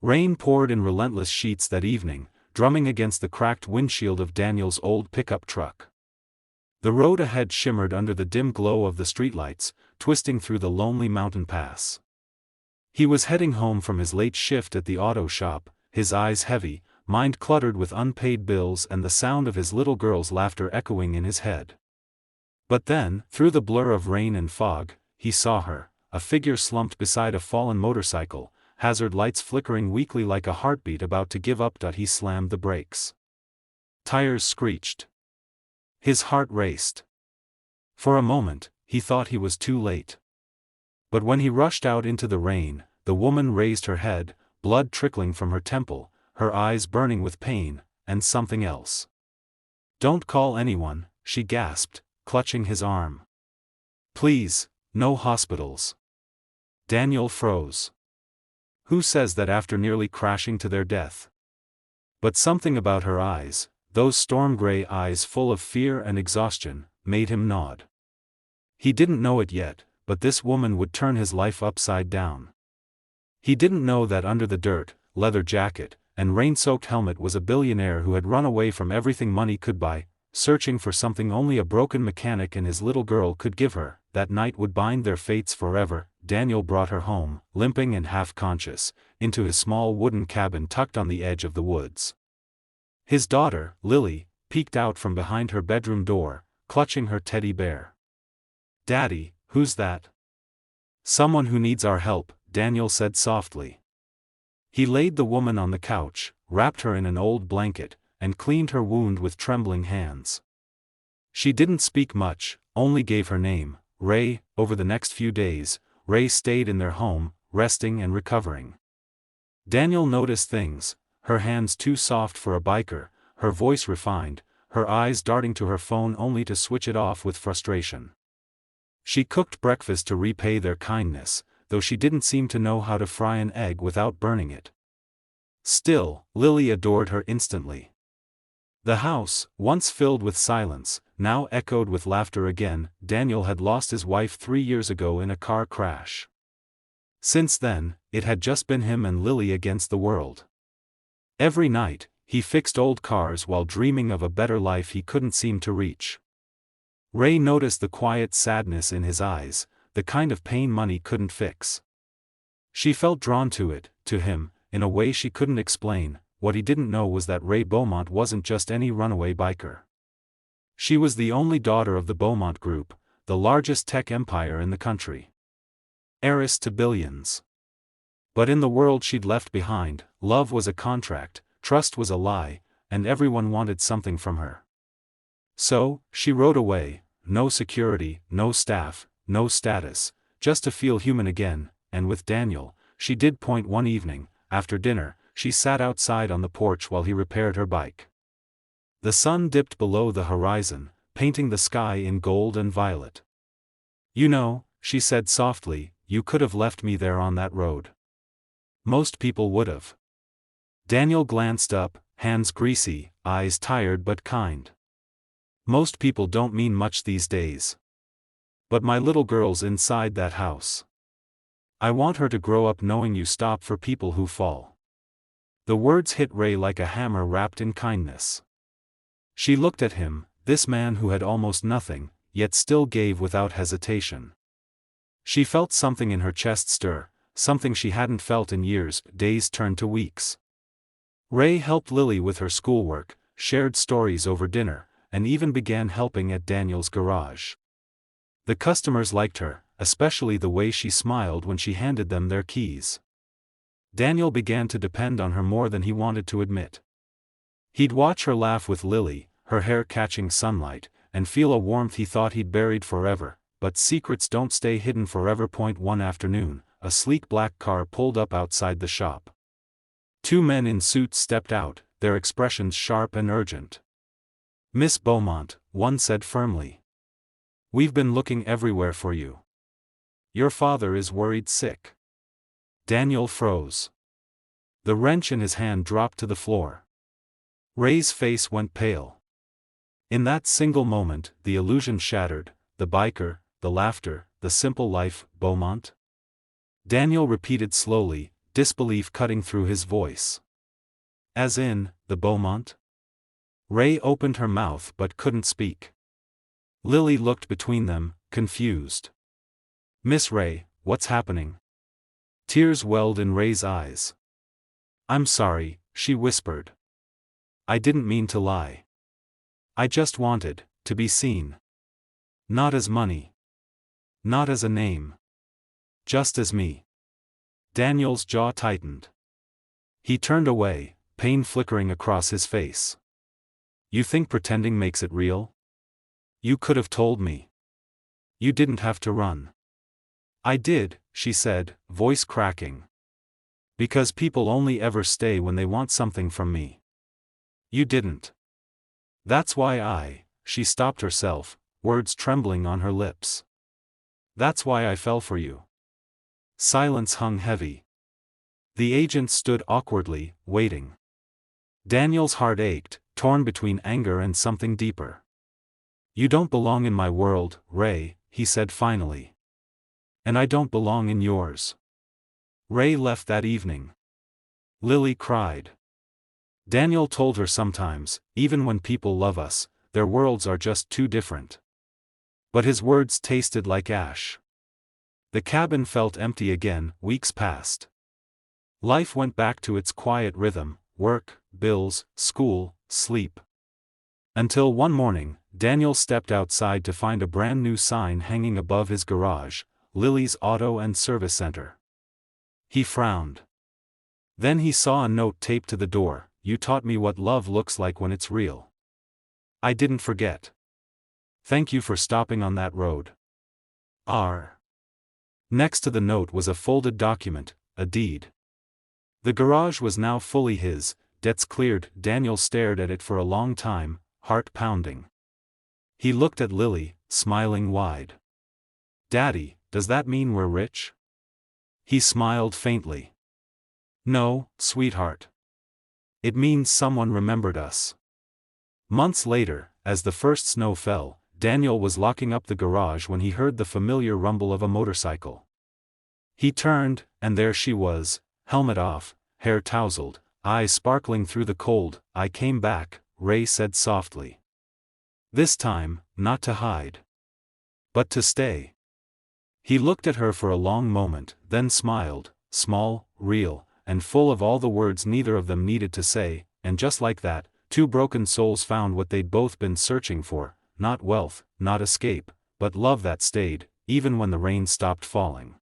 Rain poured in relentless sheets that evening, drumming against the cracked windshield of Daniel's old pickup truck. The road ahead shimmered under the dim glow of the streetlights, twisting through the lonely mountain pass. He was heading home from his late shift at the auto shop, his eyes heavy, mind cluttered with unpaid bills and the sound of his little girl's laughter echoing in his head. But then, through the blur of rain and fog, he saw her, a figure slumped beside a fallen motorcycle, hazard lights flickering weakly like a heartbeat about to give up. He slammed the brakes. Tires screeched. His heart raced. For a moment, he thought he was too late. But when he rushed out into the rain, the woman raised her head, blood trickling from her temple, her eyes burning with pain, and something else. "Don't call anyone," she gasped, clutching his arm. "Please, no hospitals." Daniel froze. Who says that after nearly crashing to their death? But something about her eyes, those storm-gray eyes full of fear and exhaustion, made him nod. He didn't know it yet, but this woman would turn his life upside down. He didn't know that under the dirt, leather jacket, and rain-soaked helmet was a billionaire who had run away from everything money could buy, searching for something only a broken mechanic and his little girl could give her. That night would bind their fates forever. Daniel brought her home, limping and half-conscious, into his small wooden cabin tucked on the edge of the woods. His daughter, Lily, peeked out from behind her bedroom door, clutching her teddy bear. "Daddy, who's that?" "Someone who needs our help," Daniel said softly. He laid the woman on the couch, wrapped her in an old blanket, and cleaned her wound with trembling hands. She didn't speak much, only gave her name, Ray. Over the next few days, Ray stayed in their home, resting and recovering. Daniel noticed things: her hands too soft for a biker, her voice refined, her eyes darting to her phone only to switch it off with frustration. She cooked breakfast to repay their kindness, though she didn't seem to know how to fry an egg without burning it. Still, Lily adored her instantly. The house, once filled with silence, now echoed with laughter again. Daniel had lost his wife 3 years ago in a car crash. Since then, it had just been him and Lily against the world. Every night, he fixed old cars while dreaming of a better life he couldn't seem to reach. Ray noticed the quiet sadness in his eyes, the kind of pain money couldn't fix. She felt drawn to it, to him, in a way she couldn't explain. What he didn't know was that Ray Beaumont wasn't just any runaway biker. She was the only daughter of the Beaumont Group, the largest tech empire in the country. Heiress to billions. But in the world she'd left behind, love was a contract, trust was a lie, and everyone wanted something from her. So, she rode away, no security, no staff, no status, just to feel human again. And with Daniel, she did. One evening, after dinner, she sat outside on the porch while he repaired her bike. The sun dipped below the horizon, painting the sky in gold and violet. "You know," she said softly, "you could have left me there on that road. Most people would have." Daniel glanced up, hands greasy, eyes tired but kind. "Most people don't mean much these days. But my little girl's inside that house. I want her to grow up knowing you stop for people who fall." The words hit Ray like a hammer wrapped in kindness. She looked at him, this man who had almost nothing, yet still gave without hesitation. She felt something in her chest stir, something she hadn't felt in years. Days turned to weeks. Ray helped Lily with her schoolwork, shared stories over dinner, and even began helping at Daniel's garage. The customers liked her, especially the way she smiled when she handed them their keys. Daniel began to depend on her more than he wanted to admit. He'd watch her laugh with Lily, her hair catching sunlight, and feel a warmth he thought he'd buried forever. But secrets don't stay hidden forever. One afternoon, a sleek black car pulled up outside the shop. 2 men in suits stepped out, their expressions sharp and urgent. "Miss Beaumont," one said firmly. "We've been looking everywhere for you. Your father is worried sick." Daniel froze. The wrench in his hand dropped to the floor. Ray's face went pale. In that single moment, the illusion shattered, the biker, the laughter, the simple life. "Beaumont?" Daniel repeated slowly, disbelief cutting through his voice. As in, the Beaumont? Ray opened her mouth but couldn't speak. Lily looked between them, confused. Miss Ray, what's happening? Tears welled in Ray's eyes. I'm sorry, she whispered. I didn't mean to lie. I just wanted to be seen. Not as money. Not as a name. Just as me. Daniel's jaw tightened. He turned away, pain flickering across his face. You think pretending makes it real? You could have told me. You didn't have to run. I did, she said, voice cracking. Because people only ever stay when they want something from me. You didn't. That's why she stopped herself, words trembling on her lips. That's why I fell for you. Silence hung heavy. The agent stood awkwardly, waiting. Daniel's heart ached, torn between anger and something deeper. You don't belong in my world, Ray, he said finally. And I don't belong in yours. Ray left that evening. Lily cried. Daniel told her sometimes, even when people love us, their worlds are just too different. But his words tasted like ash. The cabin felt empty again. Weeks passed. Life went back to its quiet rhythm: work, bills, school, sleep. Until one morning, Daniel stepped outside to find a brand new sign hanging above his garage: Lily's Auto and Service Center. He frowned. Then he saw a note taped to the door: You taught me what love looks like when it's real. I didn't forget. Thank you for stopping on that road. R. Next to the note was a folded document, a deed. The garage was now fully his, debts cleared. Daniel stared at it for a long time, heart pounding. He looked at Lily, smiling wide. Daddy, does that mean we're rich? He smiled faintly. No, sweetheart. It means someone remembered us. Months later, as the first snow fell, Daniel was locking up the garage when he heard the familiar rumble of a motorcycle. He turned, and there she was, helmet off, hair tousled, eyes sparkling through the cold. I came back, Ray said softly. This time, not to hide. But to stay. He looked at her for a long moment, then smiled, small, real, and full of all the words neither of them needed to say, and just like that, two broken souls found what they'd both been searching for: not wealth, not escape, but love that stayed, even when the rain stopped falling.